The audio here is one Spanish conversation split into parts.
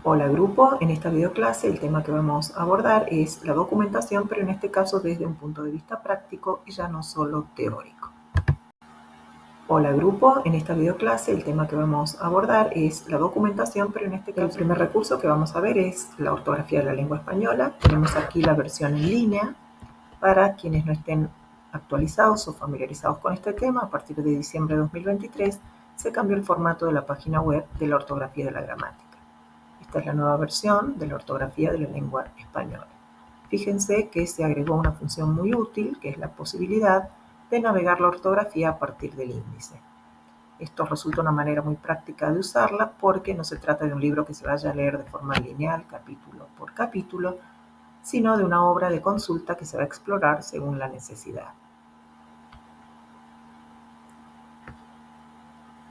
Hola grupo, en esta videoclase el tema que vamos a abordar es la documentación, pero en este caso desde un punto de vista práctico y ya no solo teórico. Hola grupo, en esta videoclase el tema que vamos a abordar es la documentación, pero en este caso el primer recurso que vamos a ver es la ortografía de la lengua española. Tenemos aquí la versión en línea para quienes no estén actualizados o familiarizados con este tema. A partir de diciembre de 2023 se cambió el formato de la página web de la ortografía de la gramática. Esta es la nueva versión de la ortografía de la lengua española. Fíjense que se agregó una función muy útil, que es la posibilidad de navegar la ortografía a partir del índice. Esto resulta una manera muy práctica de usarla porque no se trata de un libro que se vaya a leer de forma lineal, capítulo por capítulo, sino de una obra de consulta que se va a explorar según la necesidad.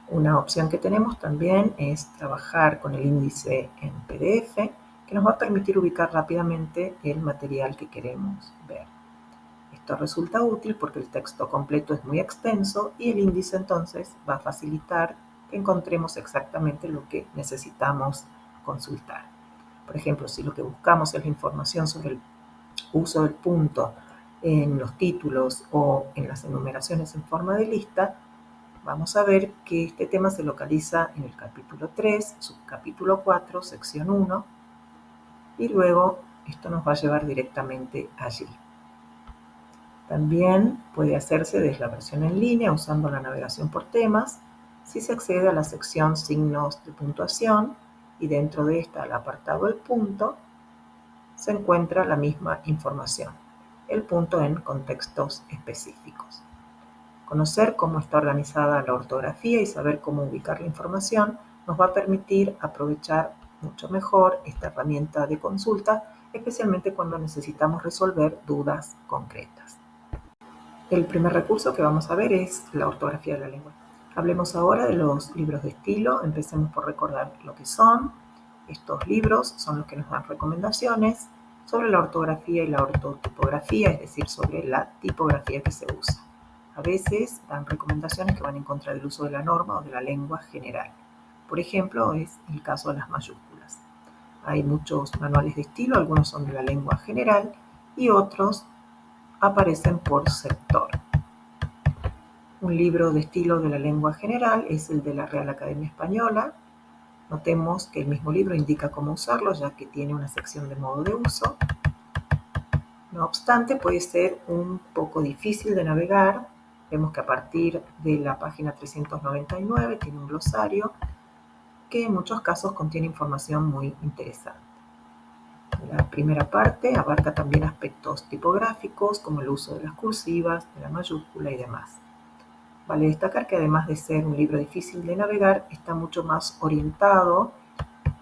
Una opción que tenemos también es trabajar con el índice en PDF, que nos va a permitir ubicar rápidamente el material que queremos ver. Esto resulta útil porque el texto completo es muy extenso y el índice entonces va a facilitar que encontremos exactamente lo que necesitamos consultar. Por ejemplo, si lo que buscamos es la información sobre el uso del punto en los títulos o en las enumeraciones en forma de lista, vamos a ver que este tema se localiza en el capítulo 3, subcapítulo 4, sección 1, y luego esto nos va a llevar directamente allí. También puede hacerse desde la versión en línea usando la navegación por temas, si se accede a la sección signos de puntuación y dentro de esta, al apartado El punto, se encuentra la misma información, el punto en contextos específicos. Conocer cómo está organizada la ortografía y saber cómo ubicar la información nos va a permitir aprovechar mucho mejor esta herramienta de consulta, especialmente cuando necesitamos resolver dudas concretas. El primer recurso que vamos a ver es la ortografía de la lengua. Hablemos ahora de los libros de estilo. Empecemos por recordar lo que son. Estos libros son los que nos dan recomendaciones sobre la ortografía y la ortotipografía, es decir, sobre la tipografía que se usa. A veces dan recomendaciones que van en contra del uso de la norma o de la lengua general. Por ejemplo, es el caso de las mayúsculas. Hay muchos manuales de estilo, algunos son de la lengua general y otros aparecen por sector. Un libro de estilo de la lengua general es el de la Real Academia Española. Notemos que el mismo libro indica cómo usarlo, ya que tiene una sección de modo de uso. No obstante, puede ser un poco difícil de navegar. Vemos que a partir de la página 399 tiene un glosario que en muchos casos contiene información muy interesante. La primera parte abarca también aspectos tipográficos como el uso de las cursivas, de la mayúscula y demás. Vale destacar que además de ser un libro difícil de navegar, está mucho más orientado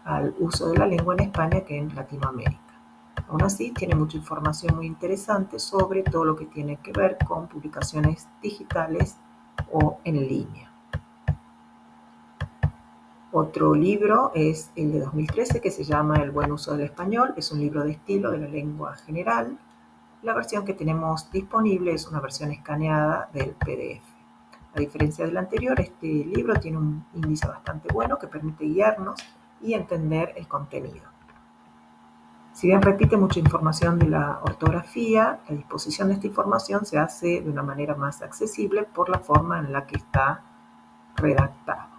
al uso de la lengua en España que en Latinoamérica. Aún así, tiene mucha información muy interesante sobre todo lo que tiene que ver con publicaciones digitales o en línea. Otro libro es el de 2013 que se llama El buen uso del español. Es un libro de estilo de la lengua general. La versión que tenemos disponible es una versión escaneada del PDF. A diferencia del anterior, este libro tiene un índice bastante bueno que permite guiarnos y entender el contenido. Si bien repite mucha información de la ortografía, la disposición de esta información se hace de una manera más accesible por la forma en la que está redactado.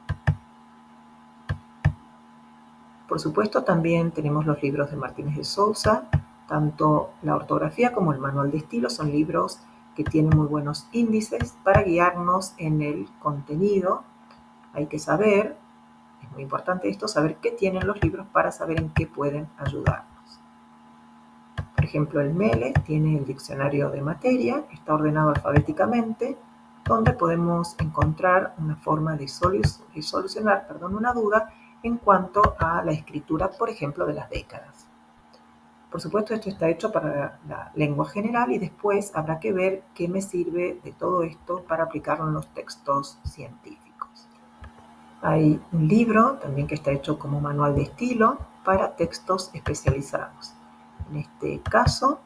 Por supuesto, también tenemos los libros de Martínez de Sousa. Tanto la ortografía como el manual de estilo son libros que tienen muy buenos índices para guiarnos en el contenido. Hay que saber, es muy importante esto, saber qué tienen los libros para saber en qué pueden ayudarnos. Por ejemplo, el MELE tiene el diccionario de materia, que está ordenado alfabéticamente, donde podemos encontrar una forma de solucionar una duda en cuanto a la escritura, por ejemplo, de las décadas. Por supuesto, esto está hecho para la lengua general y después habrá que ver qué me sirve de todo esto para aplicarlo en los textos científicos. Hay un libro también que está hecho como manual de estilo para textos especializados. En este caso,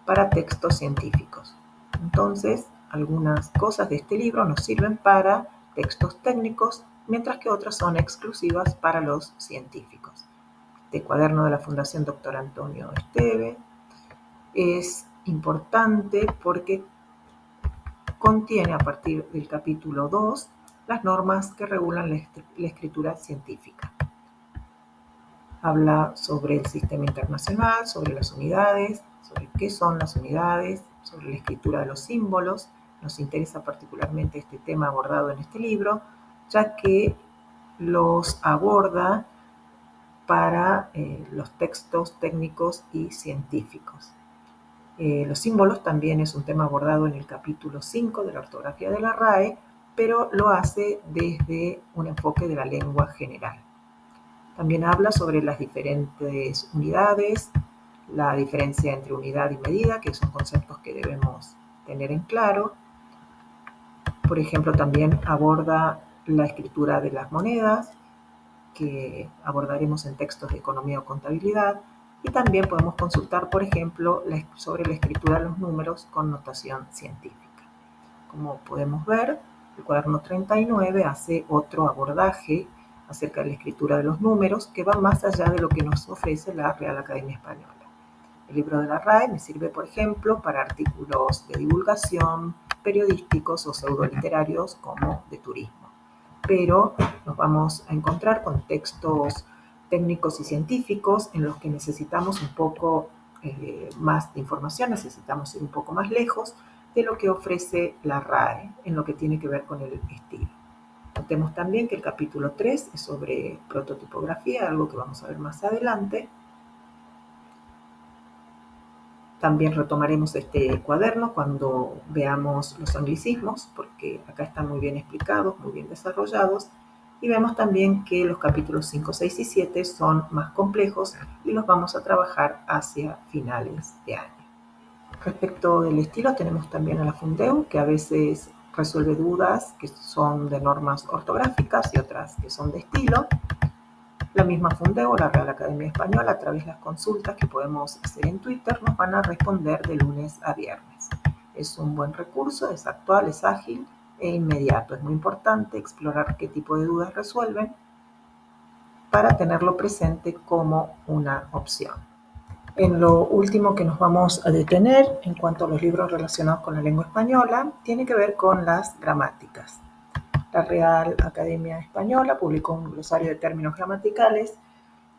para textos científicos. Entonces, algunas cosas de este libro nos sirven para textos técnicos, mientras que otras son exclusivas para los científicos. este cuaderno de la Fundación Dr. Antonio Esteve. Es importante porque contiene a partir del capítulo 2 las normas que regulan la escritura científica. Habla sobre el sistema internacional, sobre las unidades, sobre qué son las unidades, sobre la escritura de los símbolos. Nos interesa particularmente este tema abordado en este libro, ya que los aborda para los textos técnicos y científicos. Los símbolos también es un tema abordado en el capítulo 5 de la ortografía de la RAE, pero lo hace desde un enfoque de la lengua general. También habla sobre las diferentes unidades, la diferencia entre unidad y medida, que son conceptos que debemos tener en claro. Por ejemplo, también aborda la escritura de las monedas, que abordaremos en textos de economía o contabilidad. Y también podemos consultar, por ejemplo, sobre la escritura de los números con notación científica. Como podemos ver, el cuaderno 39 hace otro abordaje acerca de la escritura de los números que va más allá de lo que nos ofrece la Real Academia Española. El libro de la RAE me sirve, por ejemplo, para artículos de divulgación, periodísticos o pseudoliterarios como de turismo. Pero nos vamos a encontrar con textos técnicos y científicos en los que necesitamos un poco más de información, necesitamos ir un poco más lejos de lo que ofrece la RAE en lo que tiene que ver con el estilo. Notemos también que el capítulo 3 es sobre prototipografía, algo que vamos a ver más adelante. También retomaremos este cuaderno cuando veamos los anglicismos, porque acá están muy bien explicados, muy bien desarrollados. Y vemos también que los capítulos 5, 6 y 7 son más complejos y los vamos a trabajar hacia finales de año. Respecto del estilo, tenemos también a la Fundeu, que a veces resuelve dudas que son de normas ortográficas y otras que son de estilo. La misma Fundeu, la Real Academia Española, a través de las consultas que podemos hacer en Twitter, nos van a responder de lunes a viernes. Es un buen recurso, es actual, es ágil e inmediato. Es muy importante explorar qué tipo de dudas resuelven para tenerlo presente como una opción. En lo último que nos vamos a detener en cuanto a los libros relacionados con la lengua española, tiene que ver con las gramáticas. La Real Academia Española publicó un glosario de términos gramaticales,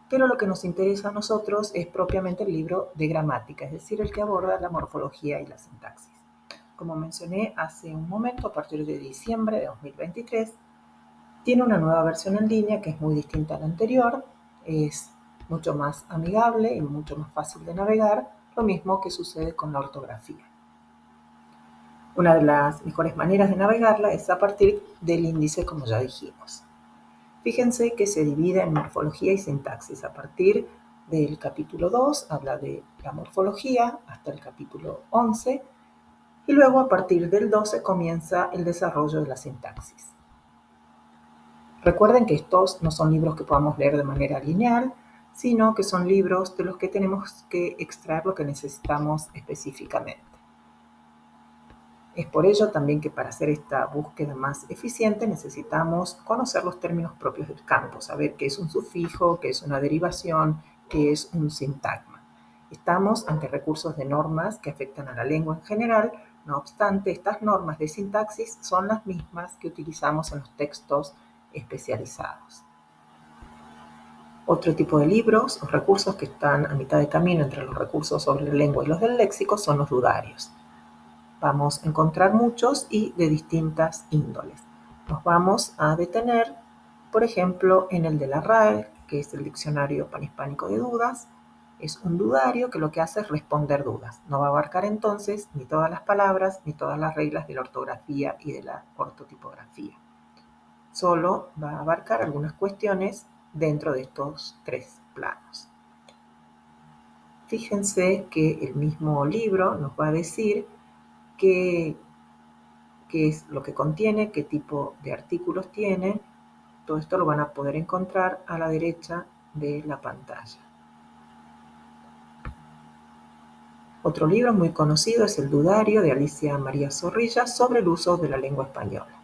pero lo que nos interesa a nosotros es propiamente el libro de gramática, es decir, el que aborda la morfología y la sintaxis. Como mencioné hace un momento, a partir de diciembre de 2023, tiene una nueva versión en línea que es muy distinta a la anterior, es mucho más amigable y mucho más fácil de navegar, lo mismo que sucede con la ortografía. Una de las mejores maneras de navegarla es a partir del índice, como ya dijimos. Fíjense que se divide en morfología y sintaxis. A partir del capítulo 2 habla de la morfología hasta el capítulo 11 y luego a partir del 12 comienza el desarrollo de la sintaxis. Recuerden que estos no son libros que podamos leer de manera lineal, sino que son libros de los que tenemos que extraer lo que necesitamos específicamente. Es por ello también que para hacer esta búsqueda más eficiente necesitamos conocer los términos propios del campo, saber qué es un sufijo, qué es una derivación, qué es un sintagma. Estamos ante recursos de normas que afectan a la lengua en general, no obstante, estas normas de sintaxis son las mismas que utilizamos en los textos especializados. Otro tipo de libros o recursos que están a mitad de camino entre los recursos sobre la lengua y los del léxico son los dudarios. Vamos a encontrar muchos y de distintas índoles. Nos vamos a detener, por ejemplo, en el de la RAE, que es el Diccionario Panhispánico de Dudas. Es un dudario que lo que hace es responder dudas. No va a abarcar entonces ni todas las palabras ni todas las reglas de la ortografía y de la ortotipografía. Solo va a abarcar algunas cuestiones dentro de estos tres planos. Fíjense que el mismo libro nos va a decir qué es lo que contiene, qué tipo de artículos tiene. Todo esto lo van a poder encontrar a la derecha de la pantalla. Otro libro muy conocido es El Dudario de Alicia María Zorrilla sobre el uso de la lengua española.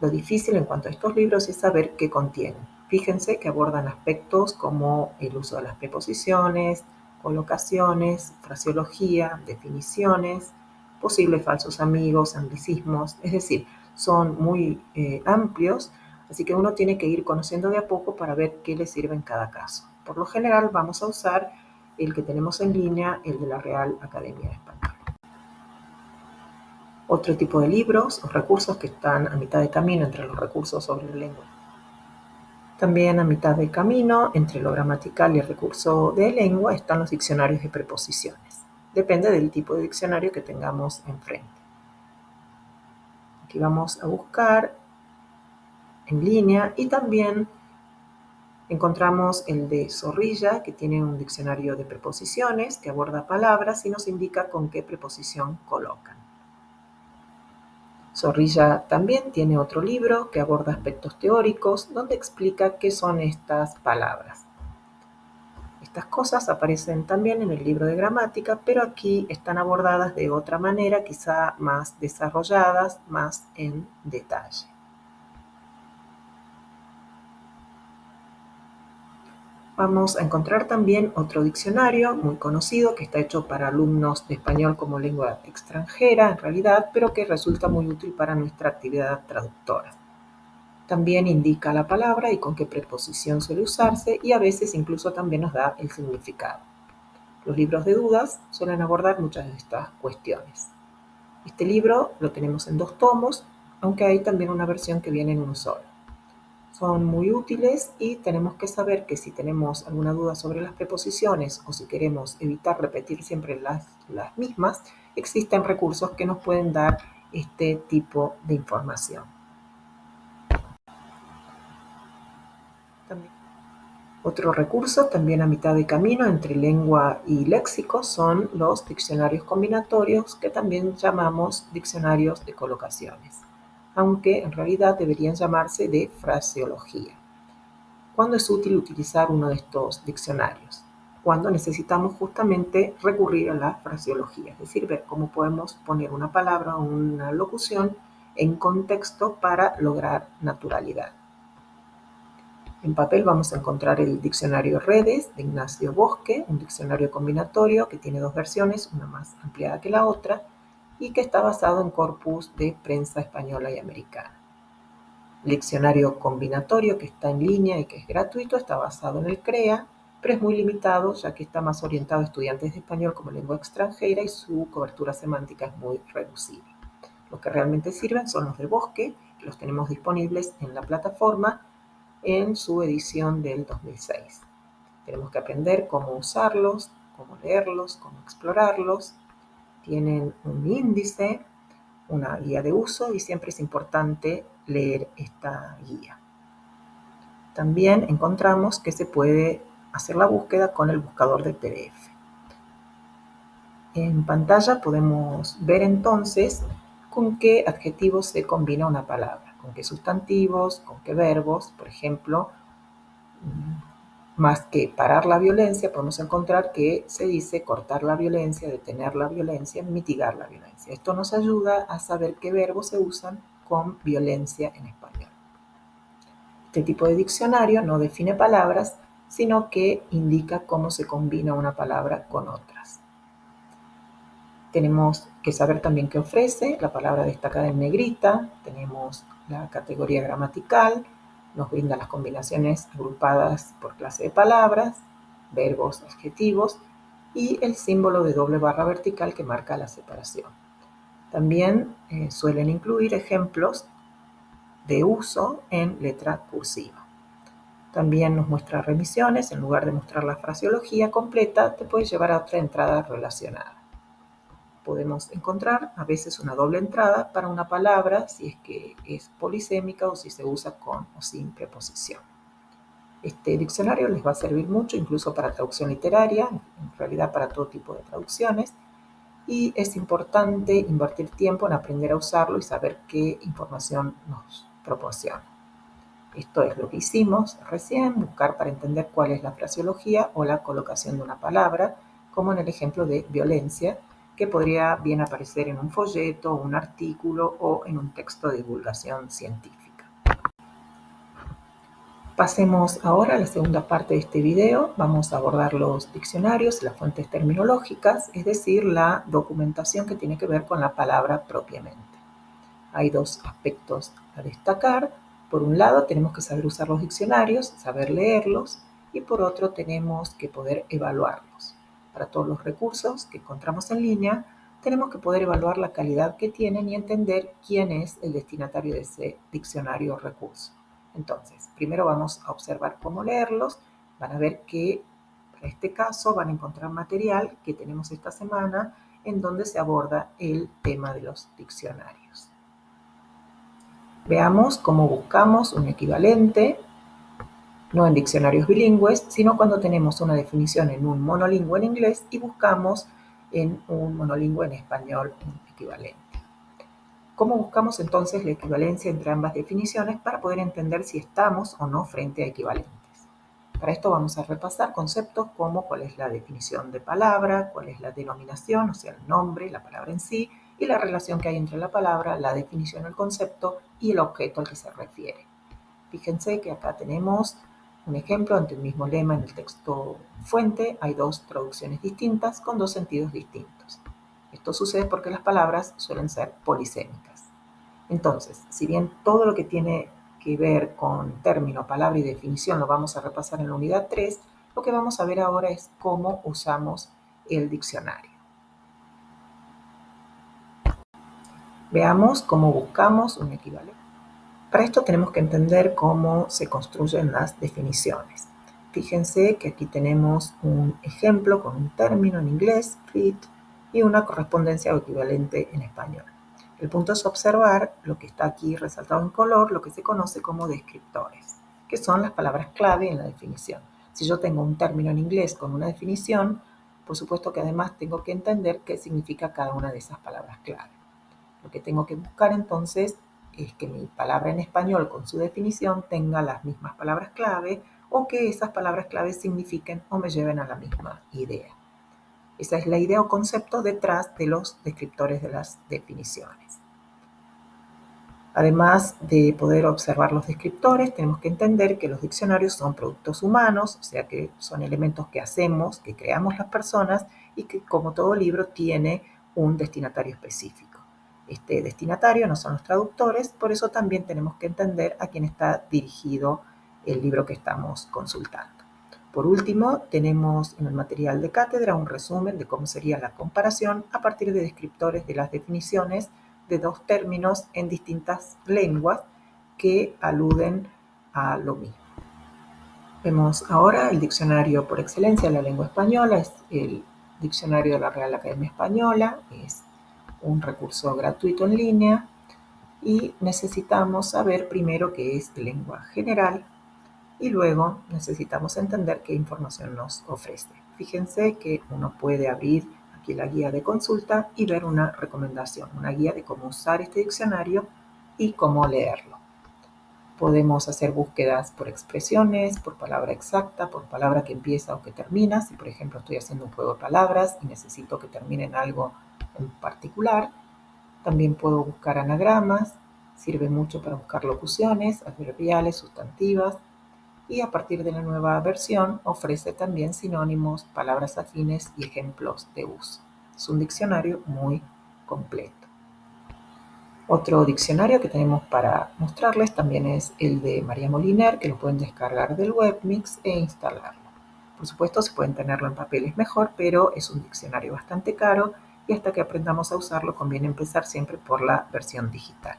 Lo difícil en cuanto a estos libros es saber qué contienen. Fíjense que abordan aspectos como el uso de las preposiciones, colocaciones, fraseología, definiciones, posibles falsos amigos, anglicismos, es decir, son muy amplios, así que uno tiene que ir conociendo de a poco para ver qué le sirve en cada caso. Por lo general vamos a usar el que tenemos en línea, el de la Real Academia Española. Otro tipo de libros o recursos que están a mitad de camino entre los recursos sobre la lengua. También a mitad de camino entre lo gramatical y el recurso de lengua están los diccionarios de preposiciones. Depende del tipo de diccionario que tengamos enfrente. Aquí vamos a buscar en línea y también encontramos el de Zorrilla, que tiene un diccionario de preposiciones que aborda palabras y nos indica con qué preposición colocan. Zorrilla también tiene otro libro que aborda aspectos teóricos donde explica qué son estas palabras. Estas cosas aparecen también en el libro de gramática, pero aquí están abordadas de otra manera, quizá más desarrolladas, más en detalle. Vamos a encontrar también otro diccionario muy conocido que está hecho para alumnos de español como lengua extranjera, en realidad, pero que resulta muy útil para nuestra actividad traductora. También indica la palabra y con qué preposición suele usarse y a veces incluso también nos da el significado. Los libros de dudas suelen abordar muchas de estas cuestiones. Este libro lo tenemos en 2 tomos, aunque hay también una versión que viene en uno solo. Son muy útiles y tenemos que saber que si tenemos alguna duda sobre las preposiciones o si queremos evitar repetir siempre las mismas, existen recursos que nos pueden dar este tipo de información. Otro recurso, también a mitad de camino entre lengua y léxico, son los diccionarios combinatorios, que también llamamos diccionarios de colocaciones, aunque en realidad deberían llamarse de fraseología. ¿Cuándo es útil utilizar uno de estos diccionarios? Cuando necesitamos justamente recurrir a la fraseología, es decir, ver cómo podemos poner una palabra o una locución en contexto para lograr naturalidad. En papel vamos a encontrar el diccionario Redes de Ignacio Bosque, un diccionario combinatorio que tiene 2 versiones, una más ampliada que la otra, y que está basado en corpus de prensa española y americana. El diccionario combinatorio que está en línea y que es gratuito está basado en el CREA, pero es muy limitado ya que está más orientado a estudiantes de español como lengua extranjera y su cobertura semántica es muy reducida. Los que realmente sirven son los de Bosque, que los tenemos disponibles en la plataforma en su edición del 2006. Tenemos que aprender cómo usarlos, cómo leerlos, cómo explorarlos. Tienen un índice, una guía de uso y siempre es importante leer esta guía. También encontramos que se puede hacer la búsqueda con el buscador de PDF. En pantalla podemos ver entonces con qué adjetivos se combina una palabra, con qué sustantivos, con qué verbos. Por ejemplo, más que parar la violencia, podemos encontrar que se dice cortar la violencia, detener la violencia, mitigar la violencia. Esto nos ayuda a saber qué verbos se usan con violencia en español. Este tipo de diccionario no define palabras, sino que indica cómo se combina una palabra con otras. Tenemos que saber también qué ofrece, la palabra destacada en negrita, tenemos la categoría gramatical, nos brinda las combinaciones agrupadas por clase de palabras, verbos, adjetivos y el símbolo de doble barra vertical que marca la separación. También suelen incluir ejemplos de uso en letra cursiva. También nos muestra remisiones, en lugar de mostrar la fraseología completa, te puede llevar a otra entrada relacionada. Podemos encontrar a veces una doble entrada para una palabra si es que es polisémica o si se usa con o sin preposición. Este diccionario les va a servir mucho, incluso para traducción literaria, en realidad para todo tipo de traducciones, y es importante invertir tiempo en aprender a usarlo y saber qué información nos proporciona. Esto es lo que hicimos recién, buscar para entender cuál es la fraseología o la colocación de una palabra, como en el ejemplo de violencia, que podría bien aparecer en un folleto, un artículo o en un texto de divulgación científica. Pasemos ahora a la segunda parte de este video. Vamos a abordar los diccionarios, las fuentes terminológicas, es decir, la documentación que tiene que ver con la palabra propiamente. Hay dos aspectos a destacar. Por un lado, tenemos que saber usar los diccionarios, saber leerlos, y por otro, tenemos que poder evaluarlos. Para todos los recursos que encontramos en línea, tenemos que poder evaluar la calidad que tienen y entender quién es el destinatario de ese diccionario o recurso. Entonces, primero vamos a observar cómo leerlos. Van a ver que para este caso van a encontrar material que tenemos esta semana en donde se aborda el tema de los diccionarios. Veamos cómo buscamos un equivalente, no en diccionarios bilingües, sino cuando tenemos una definición en un monolingüe en inglés y buscamos en un monolingüe en español un equivalente. ¿Cómo buscamos entonces la equivalencia entre ambas definiciones para poder entender si estamos o no frente a equivalentes? Para esto vamos a repasar conceptos como cuál es la definición de palabra, cuál es la denominación, o sea, el nombre, la palabra en sí, y la relación que hay entre la palabra, la definición, el concepto y el objeto al que se refiere. Fíjense que acá tenemos un ejemplo ante el mismo lema en el texto fuente. Hay dos traducciones distintas con dos sentidos distintos. Esto sucede porque las palabras suelen ser polisémicas. Entonces, si bien todo lo que tiene que ver con término, palabra y definición lo vamos a repasar en la unidad 3, lo que vamos a ver ahora es cómo usamos el diccionario. Veamos cómo buscamos un equivalente. Para esto tenemos que entender cómo se construyen las definiciones. Fíjense que aquí tenemos un ejemplo con un término en inglés, fit, y una correspondencia o equivalente en español. El punto es observar lo que está aquí resaltado en color, lo que se conoce como descriptores, que son las palabras clave en la definición. Si yo tengo un término en inglés con una definición, por supuesto que además tengo que entender qué significa cada una de esas palabras clave. Lo que tengo que buscar entonces es que mi palabra en español con su definición tenga las mismas palabras clave o que esas palabras clave signifiquen o me lleven a la misma idea. Esa es la idea o concepto detrás de los descriptores de las definiciones. Además de poder observar los descriptores, tenemos que entender que los diccionarios son productos humanos, o sea que son elementos que hacemos, que creamos las personas y que, como todo libro, tiene un destinatario específico. Este destinatario no son los traductores, por eso también tenemos que entender a quién está dirigido el libro que estamos consultando. Por último, tenemos en el material de cátedra un resumen de cómo sería la comparación a partir de descriptores de las definiciones de dos términos en distintas lenguas que aluden a lo mismo. Vemos ahora el diccionario por excelencia de la lengua española, es el diccionario de la Real Academia Española, es un recurso gratuito en línea y necesitamos saber primero qué es lengua general y luego necesitamos entender qué información nos ofrece. Fíjense que uno puede abrir aquí la guía de consulta y ver una recomendación, una guía de cómo usar este diccionario y cómo leerlo. Podemos hacer búsquedas por expresiones, por palabra exacta, por palabra que empieza o que termina. Si, por ejemplo, estoy haciendo un juego de palabras y necesito que termine en algo en particular. También puedo buscar anagramas, sirve mucho para buscar locuciones, adverbiales, sustantivas. Y a partir de la nueva versión ofrece también sinónimos, palabras afines y ejemplos de uso. Es un diccionario muy completo. Otro diccionario que tenemos para mostrarles también es el de María Moliner, que lo pueden descargar del Webmix e instalarlo. Por supuesto, si pueden tenerlo en papel es mejor, pero es un diccionario bastante caro y hasta que aprendamos a usarlo conviene empezar siempre por la versión digital.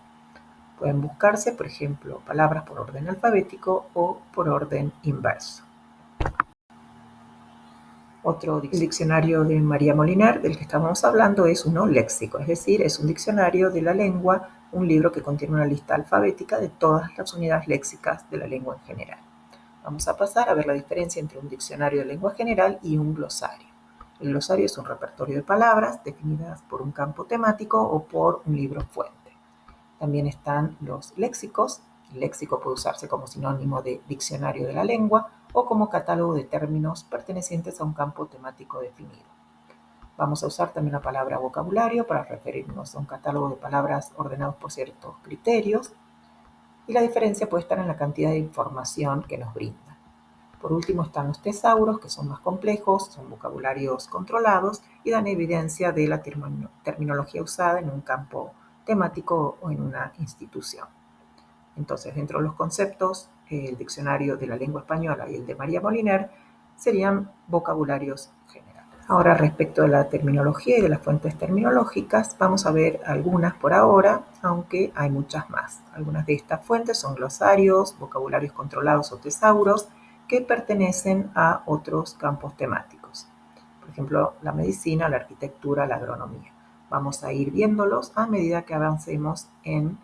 Pueden buscarse, por ejemplo, palabras por orden alfabético o por orden inverso. Otro diccionario de María Molinar del que estamos hablando es uno léxico, es decir, es un diccionario de la lengua, un libro que contiene una lista alfabética de todas las unidades léxicas de la lengua en general. Vamos a pasar a ver la diferencia entre un diccionario de lengua general y un glosario. El glosario es un repertorio de palabras definidas por un campo temático o por un libro fuente. También están los léxicos. El léxico puede usarse como sinónimo de diccionario de la lengua o como catálogo de términos pertenecientes a un campo temático definido. Vamos a usar también la palabra vocabulario para referirnos a un catálogo de palabras ordenados por ciertos criterios. y la diferencia puede estar en la cantidad de información que nos brinda. Por último están los tesauros, que son más complejos, son vocabularios controlados y dan evidencia de la terminología usada en un campo temático o en una institución. Entonces, dentro de los conceptos, el diccionario de la lengua española y el de María Moliner serían vocabularios generales. Ahora, respecto de la terminología y de las fuentes terminológicas, vamos a ver algunas por ahora, aunque hay muchas más. Algunas de estas fuentes son glosarios, vocabularios controlados o tesauros, que pertenecen a otros campos temáticos. Por ejemplo, la medicina, la arquitectura, la agronomía. Vamos a ir viéndolos a medida que avancemos en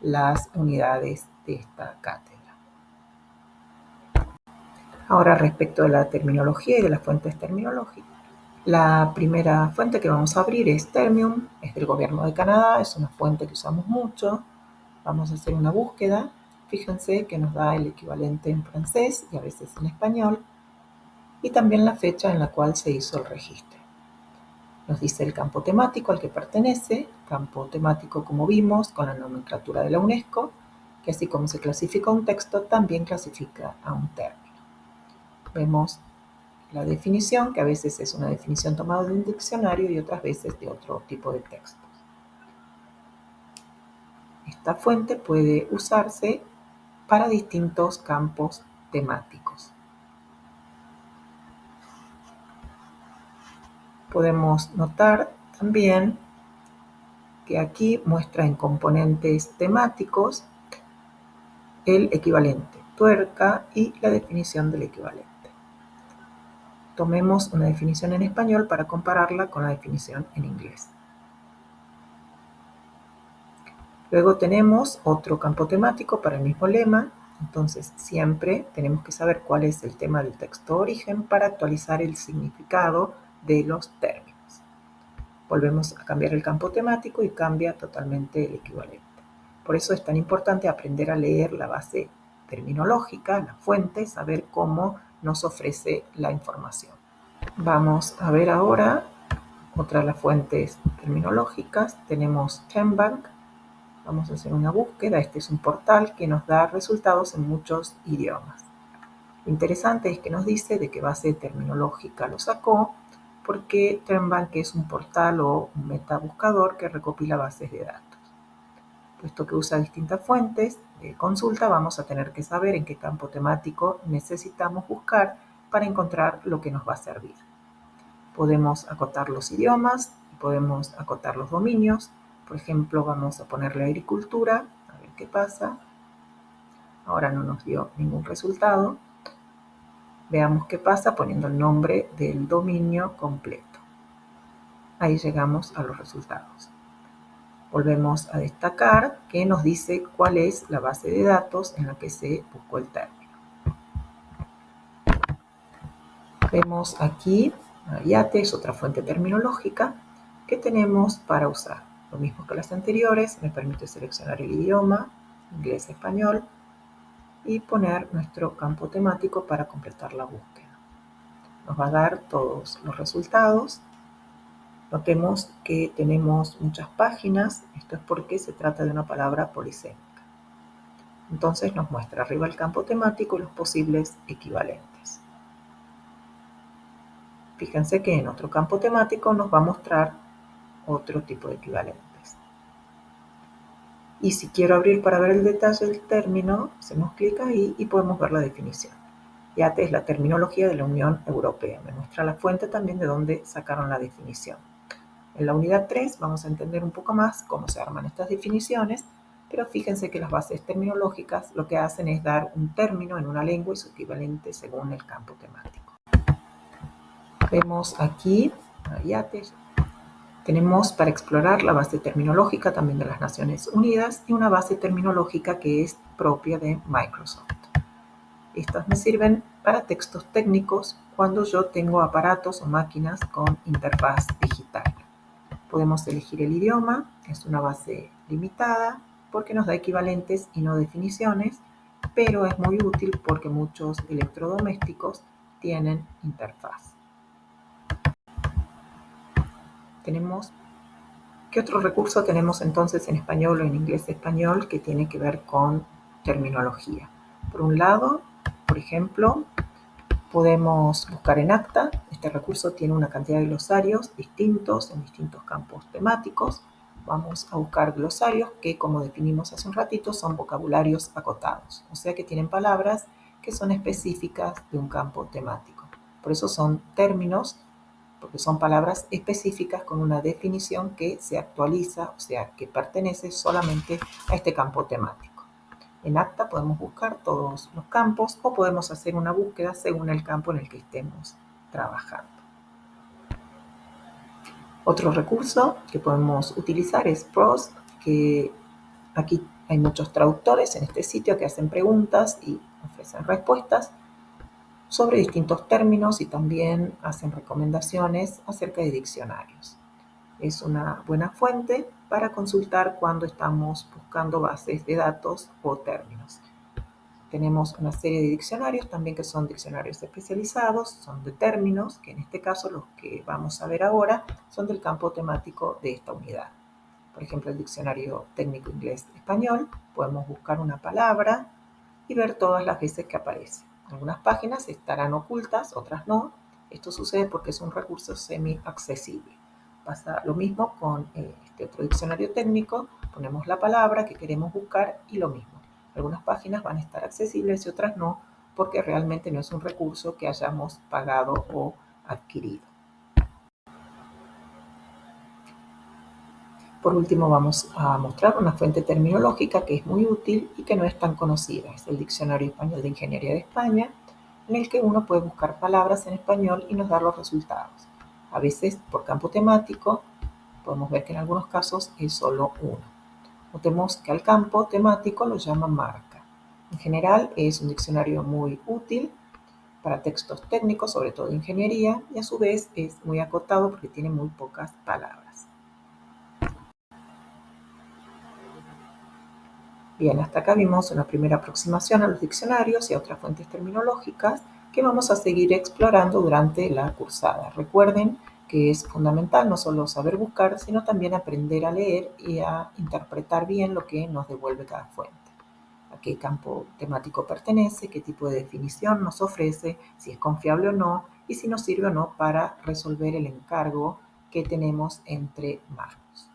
las unidades de esta cátedra. Ahora, respecto de la terminología y de las fuentes terminológicas, la primera fuente que vamos a abrir es Termium, es del gobierno de Canadá, es una fuente que usamos mucho. Vamos a hacer una búsqueda. Fíjense que nos da el equivalente en francés y a veces en español, y también la fecha en la cual se hizo el registro. Nos dice el campo temático al que pertenece, campo temático como vimos con la nomenclatura de la UNESCO, que así como se clasifica un texto, también clasifica a un término. Vemos la definición, que a veces es una definición tomada de un diccionario y otras veces de otro tipo de textos. Esta fuente puede usarse para distintos campos temáticos. Podemos notar también que aquí muestra en componentes temáticos el equivalente, tuerca, y la definición del equivalente. Tomemos una definición en español para compararla con la definición en inglés. Luego tenemos otro campo temático para el mismo lema. Entonces siempre tenemos que saber cuál es el tema del texto origen para actualizar el significado de los términos. Volvemos a cambiar el campo temático y cambia totalmente el equivalente. Por eso es tan importante aprender a leer la base terminológica, la fuente, saber cómo nos ofrece la información. Vamos a ver ahora otra de las fuentes terminológicas. Tenemos Tembank. Vamos a hacer una búsqueda. Este es un portal que nos da resultados en muchos idiomas. Lo interesante es que nos dice de qué base terminológica lo sacó, porque Tembank es un portal o un metabuscador que recopila bases de datos. Puesto que usa distintas fuentes de consulta, vamos a tener que saber en qué campo temático necesitamos buscar para encontrar lo que nos va a servir. Podemos acotar los idiomas, podemos acotar los dominios. Por ejemplo, vamos a ponerle agricultura, a ver qué pasa. Ahora no nos dio ningún resultado. Veamos qué pasa poniendo el nombre del dominio completo. Ahí llegamos a los resultados. Volvemos a destacar que nos dice cuál es la base de datos en la que se buscó el término. Vemos aquí IATE, es otra fuente terminológica que tenemos para usar. Lo mismo que las anteriores, me permite seleccionar el idioma, inglés, español, y poner nuestro campo temático para completar la búsqueda. Nos va a dar todos los resultados. Notemos que tenemos muchas páginas, esto es porque se trata de una palabra polisémica. Entonces nos muestra arriba el campo temático y los posibles equivalentes. Fíjense que en otro campo temático nos va a mostrar otro tipo de equivalentes. Y si quiero abrir para ver el detalle del término, hacemos clic ahí y podemos ver la definición. IATE es la terminología de la Unión Europea. Me muestra la fuente también de donde sacaron la definición. En la unidad 3 vamos a entender un poco más cómo se arman estas definiciones, pero fíjense que las bases terminológicas lo que hacen es dar un término en una lengua y su equivalente según el campo temático. Vemos aquí IATE. Tenemos para explorar la base terminológica también de las Naciones Unidas y una base terminológica que es propia de Microsoft. Estas me sirven para textos técnicos cuando yo tengo aparatos o máquinas con interfaz digital. Podemos elegir el idioma, es una base limitada porque nos da equivalentes y no definiciones, pero es muy útil porque muchos electrodomésticos tienen interfaz. ¿Qué otro recurso tenemos entonces en español o en inglés español que tiene que ver con terminología. Por un lado, por ejemplo, podemos buscar en ACTA. Este recurso tiene una cantidad de glosarios distintos en distintos campos temáticos. Vamos a buscar glosarios que, como definimos hace un ratito, son vocabularios acotados, o sea que tienen palabras que son específicas de un campo temático. Por eso son términos, porque son palabras específicas con una definición que se actualiza, o sea, que pertenece solamente a este campo temático. En ACTA podemos buscar todos los campos o podemos hacer una búsqueda según el campo en el que estemos trabajando. Otro recurso que podemos utilizar es PROS, que aquí hay muchos traductores en este sitio que hacen preguntas y ofrecen respuestas sobre distintos términos y también hacen recomendaciones acerca de diccionarios. Es una buena fuente para consultar cuando estamos buscando bases de datos o términos. Tenemos una serie de diccionarios también que son diccionarios especializados, son de términos, que en este caso los que vamos a ver ahora son del campo temático de esta unidad. Por ejemplo, el diccionario técnico inglés-español, podemos buscar una palabra y ver todas las veces que aparece. Algunas páginas estarán ocultas, otras no. Esto sucede porque es un recurso semi-accesible. Pasa lo mismo con este otro diccionario técnico, ponemos la palabra que queremos buscar y lo mismo. Algunas páginas van a estar accesibles y otras no, porque realmente no es un recurso que hayamos pagado o adquirido. Por último, vamos a mostrar una fuente terminológica que es muy útil y que no es tan conocida. Es el Diccionario Español de Ingeniería de España, en el que uno puede buscar palabras en español y nos da los resultados. A veces, por campo temático, podemos ver que en algunos casos es solo uno. Notemos que al campo temático lo llama marca. En general, es un diccionario muy útil para textos técnicos, sobre todo de ingeniería, y a su vez es muy acotado porque tiene muy pocas palabras. Bien, hasta acá vimos una primera aproximación a los diccionarios y a otras fuentes terminológicas que vamos a seguir explorando durante la cursada. Recuerden que es fundamental no solo saber buscar, sino también aprender a leer y a interpretar bien lo que nos devuelve cada fuente. A qué campo temático pertenece, qué tipo de definición nos ofrece, si es confiable o no, y si nos sirve o no para resolver el encargo que tenemos entre manos.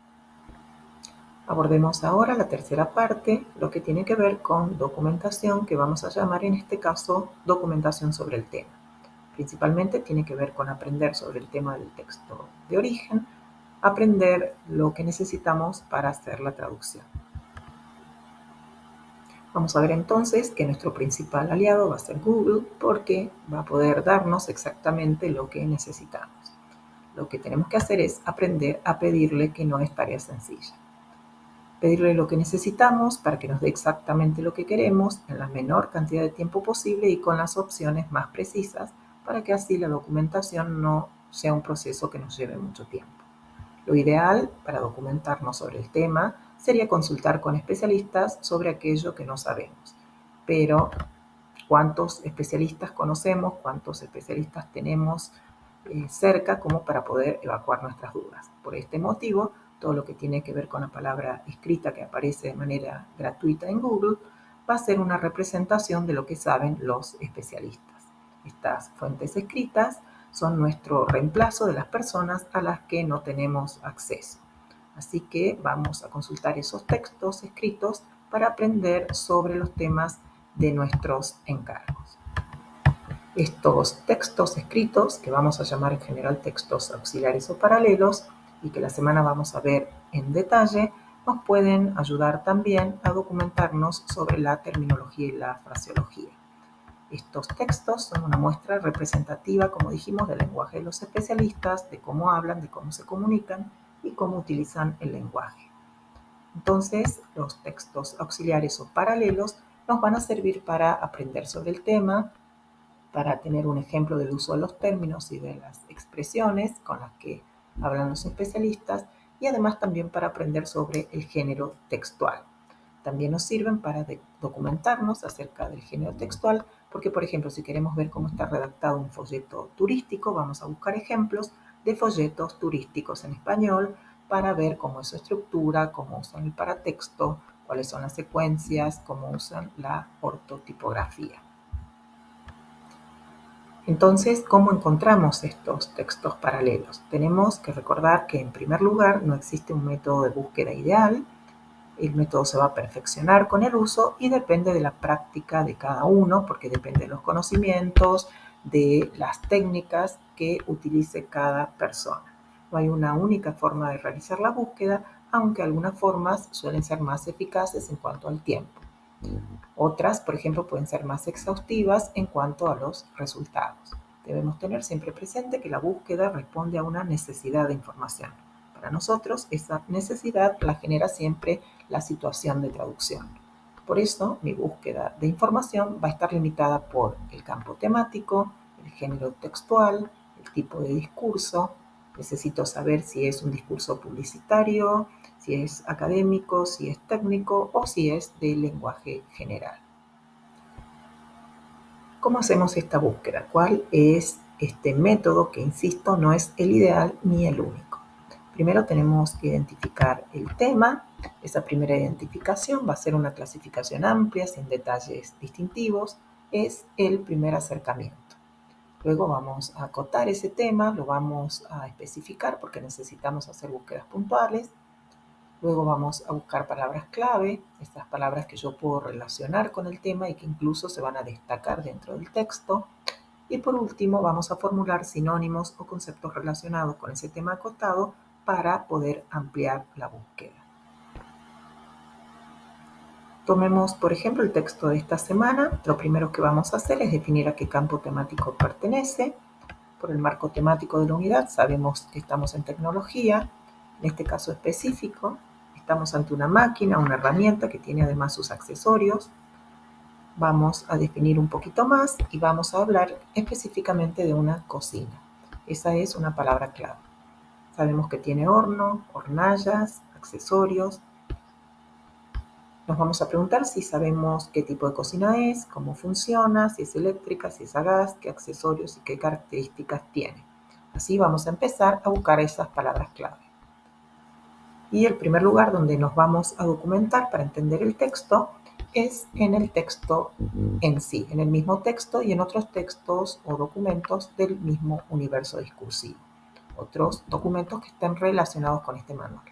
Abordemos ahora la tercera parte, lo que tiene que ver con documentación, que vamos a llamar en este caso documentación sobre el tema. Principalmente tiene que ver con aprender sobre el tema del texto de origen, aprender lo que necesitamos para hacer la traducción. Vamos a ver entonces que nuestro principal aliado va a ser Google porque va a poder darnos exactamente lo que necesitamos. Lo que tenemos que hacer es aprender a pedirle, que no es tarea sencilla. Pedirle lo que necesitamos para que nos dé exactamente lo que queremos en la menor cantidad de tiempo posible y con las opciones más precisas para que así la documentación no sea un proceso que nos lleve mucho tiempo. Lo ideal para documentarnos sobre el tema sería consultar con especialistas sobre aquello que no sabemos. Pero, ¿cuántos especialistas conocemos? ¿Cuántos especialistas tenemos cerca como para poder evacuar nuestras dudas? Por este motivo, todo lo que tiene que ver con la palabra escrita que aparece de manera gratuita en Google va a ser una representación de lo que saben los especialistas. Estas fuentes escritas son nuestro reemplazo de las personas a las que no tenemos acceso. Así que vamos a consultar esos textos escritos para aprender sobre los temas de nuestros encargos. Estos textos escritos, que vamos a llamar en general textos auxiliares o paralelos, y que la semana vamos a ver en detalle, nos pueden ayudar también a documentarnos sobre la terminología y la fraseología. Estos textos son una muestra representativa, como dijimos, del lenguaje de los especialistas, de cómo hablan, de cómo se comunican y cómo utilizan el lenguaje. Entonces, los textos auxiliares o paralelos nos van a servir para aprender sobre el tema, para tener un ejemplo del uso de los términos y de las expresiones con las que hablan los especialistas y además también para aprender sobre el género textual. También nos sirven para documentarnos acerca del género textual porque, por ejemplo, si queremos ver cómo está redactado un folleto turístico, vamos a buscar ejemplos de folletos turísticos en español para ver cómo es su estructura, cómo usan el paratexto, cuáles son las secuencias, cómo usan la ortotipografía. Entonces, ¿cómo encontramos estos textos paralelos? Tenemos que recordar que en primer lugar no existe un método de búsqueda ideal. El método se va a perfeccionar con el uso y depende de la práctica de cada uno, porque depende de los conocimientos, de las técnicas que utilice cada persona. No hay una única forma de realizar la búsqueda, aunque algunas formas suelen ser más eficaces en cuanto al tiempo. Otras, por ejemplo, pueden ser más exhaustivas en cuanto a los resultados. Debemos tener siempre presente que la búsqueda responde a una necesidad de información. Para nosotros, esa necesidad la genera siempre la situación de traducción. Por eso, mi búsqueda de información va a estar limitada por el campo temático, el género textual, el tipo de discurso. Necesito saber si es un discurso publicitario, si es académico, si es técnico o si es de lenguaje general. ¿Cómo hacemos esta búsqueda? ¿Cuál es este método que, insisto, no es el ideal ni el único? Primero tenemos que identificar el tema. Esa primera identificación va a ser una clasificación amplia, sin detalles distintivos. Es el primer acercamiento. Luego vamos a acotar ese tema, lo vamos a especificar porque necesitamos hacer búsquedas puntuales. Luego vamos a buscar palabras clave, estas palabras que yo puedo relacionar con el tema y que incluso se van a destacar dentro del texto. Y por último vamos a formular sinónimos o conceptos relacionados con ese tema acotado para poder ampliar la búsqueda. Tomemos, por ejemplo, el texto de esta semana. Lo primero que vamos a hacer es definir a qué campo temático pertenece. Por el marco temático de la unidad sabemos que estamos en tecnología. En este caso específico, estamos ante una máquina, una herramienta que tiene además sus accesorios. Vamos a definir un poquito más y vamos a hablar específicamente de una cocina. Esa es una palabra clave. Sabemos que tiene horno, hornallas, accesorios. Nos vamos a preguntar si sabemos qué tipo de cocina es, cómo funciona, si es eléctrica, si es a gas, qué accesorios y qué características tiene. Así vamos a empezar a buscar esas palabras clave. Y el primer lugar donde nos vamos a documentar para entender el texto es en el texto en sí, en el mismo texto y en otros textos o documentos del mismo universo discursivo. Otros documentos que estén relacionados con este manual.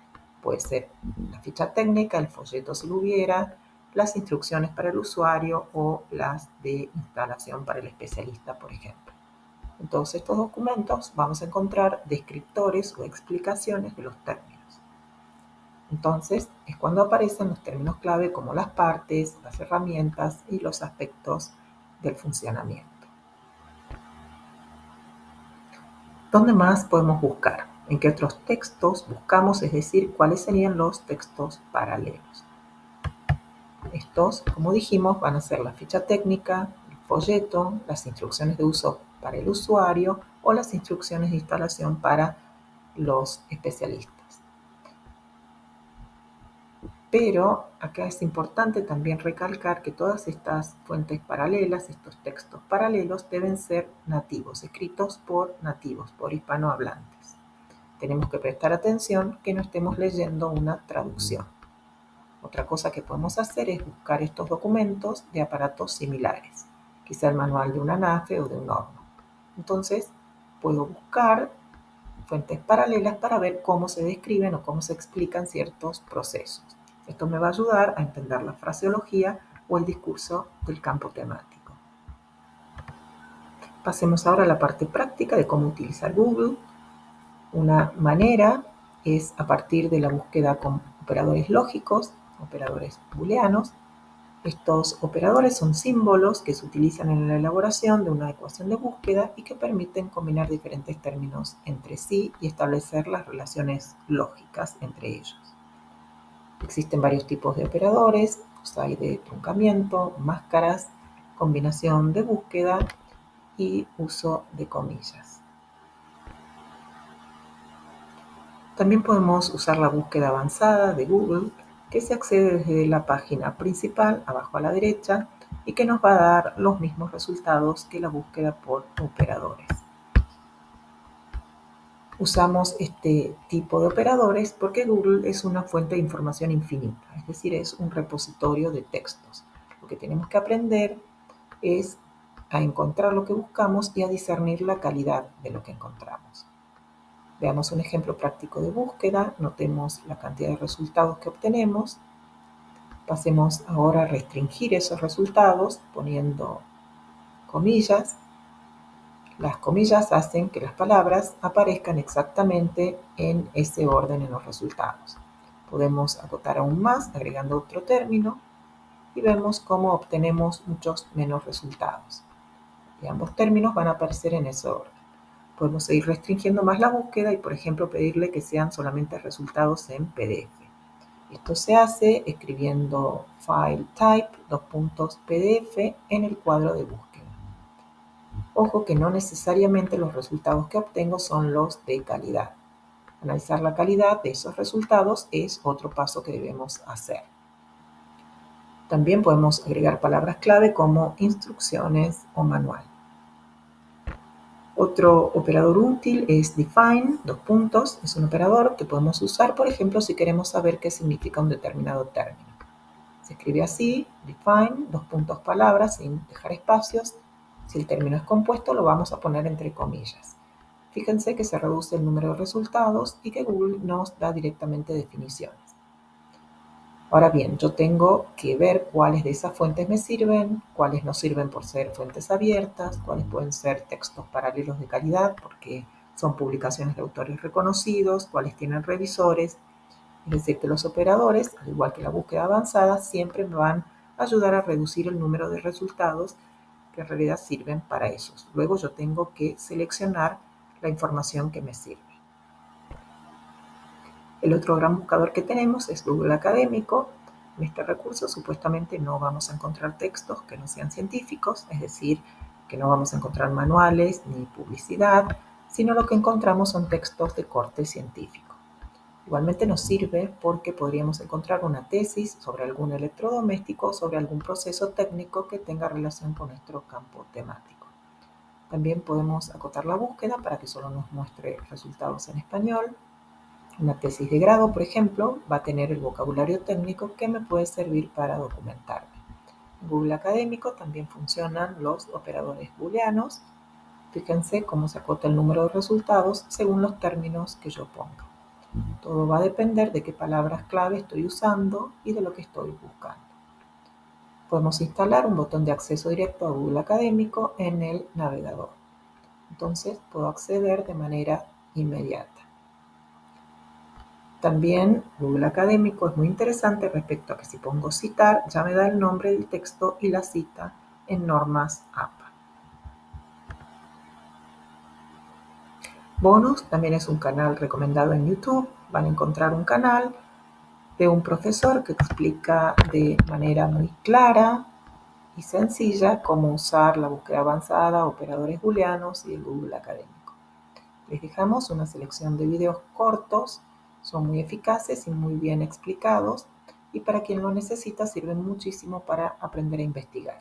Puede ser la ficha técnica, el folleto si lo hubiera, las instrucciones para el usuario o las de instalación para el especialista, por ejemplo. En todos estos documentos vamos a encontrar descriptores o explicaciones de los términos. Entonces es cuando aparecen los términos clave como las partes, las herramientas y los aspectos del funcionamiento. ¿Dónde más podemos buscar? ¿En qué otros textos buscamos? Es decir, ¿cuáles serían los textos paralelos? Estos, como dijimos, van a ser la ficha técnica, el folleto, las instrucciones de uso para el usuario o las instrucciones de instalación para los especialistas. Pero acá es importante también recalcar que todas estas fuentes paralelas, estos textos paralelos, deben ser nativos, escritos por nativos, por hispanohablantes. Tenemos que prestar atención que no estemos leyendo una traducción. Otra cosa que podemos hacer es buscar estos documentos de aparatos similares, quizá el manual de una NAFE o de un horno. Entonces, puedo buscar fuentes paralelas para ver cómo se describen o cómo se explican ciertos procesos. Esto me va a ayudar a entender la fraseología o el discurso del campo temático. Pasemos ahora a la parte práctica de cómo utilizar Google. Una manera es a partir de la búsqueda con operadores lógicos, operadores booleanos. Estos operadores son símbolos que se utilizan en la elaboración de una ecuación de búsqueda y que permiten combinar diferentes términos entre sí y establecer las relaciones lógicas entre ellos. Existen varios tipos de operadores, los hay de truncamiento, máscaras, combinación de búsqueda y uso de comillas. También podemos usar la búsqueda avanzada de Google, que se accede desde la página principal, abajo a la derecha, y que nos va a dar los mismos resultados que la búsqueda por operadores. Usamos este tipo de operadores porque Google es una fuente de información infinita, es decir, es un repositorio de textos. Lo que tenemos que aprender es a encontrar lo que buscamos y a discernir la calidad de lo que encontramos. Veamos un ejemplo práctico de búsqueda, notemos la cantidad de resultados que obtenemos. Pasemos ahora a restringir esos resultados poniendo comillas. Las comillas hacen que las palabras aparezcan exactamente en ese orden en los resultados. Podemos acotar aún más agregando otro término y vemos cómo obtenemos muchos menos resultados. Y ambos términos van a aparecer en ese orden. Podemos seguir restringiendo más la búsqueda y, por ejemplo, pedirle que sean solamente resultados en PDF. Esto se hace escribiendo file type PDF en el cuadro de búsqueda. Ojo que no necesariamente los resultados que obtengo son los de calidad. Analizar la calidad de esos resultados es otro paso que debemos hacer. También podemos agregar palabras clave como instrucciones o manual. Otro operador útil es define, es un operador que podemos usar, por ejemplo, si queremos saber qué significa un determinado término. Se escribe así, define, palabras, sin dejar espacios. Si el término es compuesto, lo vamos a poner entre comillas. Fíjense que se reduce el número de resultados y que Google nos da directamente definiciones. Ahora bien, yo tengo que ver cuáles de esas fuentes me sirven, cuáles no sirven por ser fuentes abiertas, cuáles pueden ser textos paralelos de calidad porque son publicaciones de autores reconocidos, cuáles tienen revisores. Es decir, que los operadores, al igual que la búsqueda avanzada, siempre me van a ayudar a reducir el número de resultados que en realidad sirven para esos. Luego yo tengo que seleccionar la información que me sirve. El otro gran buscador que tenemos es Google Académico. En este recurso supuestamente no vamos a encontrar textos que no sean científicos, es decir, que no vamos a encontrar manuales ni publicidad, sino lo que encontramos son textos de corte científico. Igualmente nos sirve porque podríamos encontrar una tesis sobre algún electrodoméstico o sobre algún proceso técnico que tenga relación con nuestro campo temático. También podemos acotar la búsqueda para que solo nos muestre resultados en español. Una tesis de grado, por ejemplo, va a tener el vocabulario técnico que me puede servir para documentarme. En Google Académico también funcionan los operadores booleanos. Fíjense cómo se acota el número de resultados según los términos que yo ponga. Todo va a depender de qué palabras clave estoy usando y de lo que estoy buscando. Podemos instalar un botón de acceso directo a Google Académico en el navegador. Entonces puedo acceder de manera inmediata. También Google Académico es muy interesante respecto a que si pongo citar, ya me da el nombre del texto y la cita en normas APA. Bonus también es un canal recomendado en YouTube. Van a encontrar un canal de un profesor que explica de manera muy clara y sencilla cómo usar la búsqueda avanzada, operadores booleanos y el Google Académico. Les dejamos una selección de videos cortos, son muy eficaces y muy bien explicados y para quien lo necesita sirven muchísimo para aprender a investigar.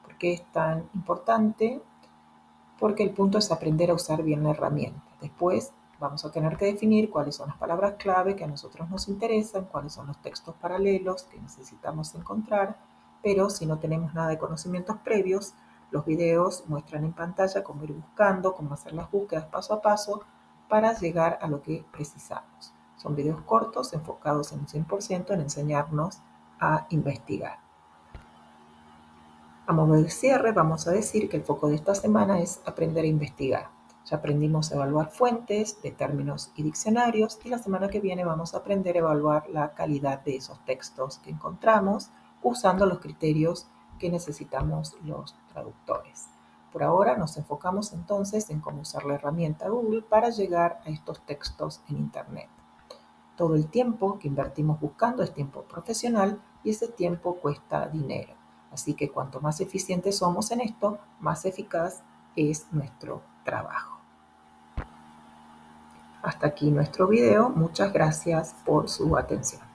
¿Por qué es tan importante? Porque el punto es aprender a usar bien la herramienta. Después vamos a tener que definir cuáles son las palabras clave que a nosotros nos interesan, cuáles son los textos paralelos que necesitamos encontrar, pero si no tenemos nada de conocimientos previos, los videos muestran en pantalla cómo ir buscando, cómo hacer las búsquedas paso a paso para llegar a lo que precisamos. Son videos cortos enfocados en un 100% en enseñarnos a investigar. A modo de cierre, vamos a decir que el foco de esta semana es aprender a investigar. Ya aprendimos a evaluar fuentes de términos y diccionarios y la semana que viene vamos a aprender a evaluar la calidad de esos textos que encontramos usando los criterios que necesitamos los traductores. Por ahora nos enfocamos entonces en cómo usar la herramienta Google para llegar a estos textos en Internet. Todo el tiempo que invertimos buscando es tiempo profesional y ese tiempo cuesta dinero. Así que cuanto más eficientes somos en esto, más eficaz es nuestro trabajo. Hasta aquí nuestro video. Muchas gracias por su atención.